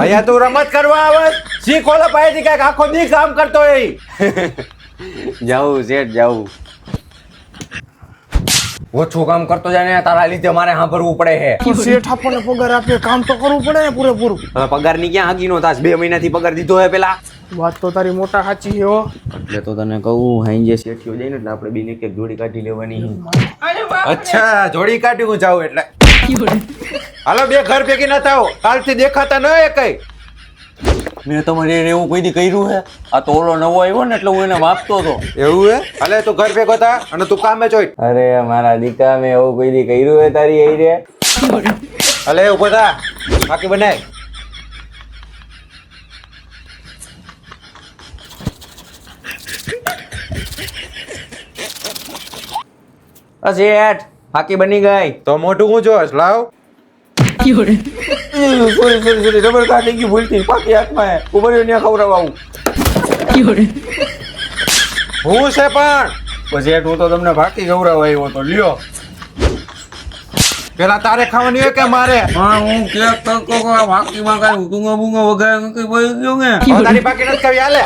અહીંયા તું રમત કરવા આવે શીખ ઓલા પાસેથી કઈક આખો દી કામ કરતો હોય. જાઉં શેઠ જાઉં. ઓછું કામ કરતો જાય ને તારા લીધે મારે સાંભળવું પડે છે. શેઠ આપણને પગાર આપે, કામ તો કરવું પડે ને પૂરેપૂરું. હવે પગાર ની ક્યાં આગીનો તાસ 2 મહિનાથી પગાર દીધો હે પેલા. વાત તો તારી મોટા સાચી છે હો. એટલે તો તને કહું હાઈજે શેઠિયો જાય ને એટલે આપણે બેને એક જોડી કાઢી લેવાની. અચ્છા જોડી કાઢી હું જાઉં એટલે હાલો બે ઘર ભેગી ના થાવ કાલથી દેખાતા ન એ કઈ. મેં તમારે એવું કોઈ દી કર્યું હે? આ તો ઓલો નવો આવ્યો ને એટલે હું એને માપતો હતો. એવું હે હાલે તું ઘર ભેગો થા અને તું કામે જોઈ. અરે મારા દીકા મેં એવું કોઈ દી કર્યું હે તારી આઈ રે? હાલે ઉભો થા બાકી બનાય. શેઠ હાકી બની ગઈ. તો મોઢું હું જોશ લાવ. સોરી રબર કાઢી ગઈ ભૂલથી પાકી હાથમાં ઉભર્યો ને ખવડાવું. હું છે પણ પછી હું તો તમને ભાકી ખવડાવવા આવ્યો તો લ્યો. પેલા તારે ખાવાની હોય કે મારે? હા હું કેક ભાકીમાં કઈ ઊંઘો બૂંગો વગાડ્યો કે બોલી ગયો ને. તારી બાકી નથી ખાવી હાલે.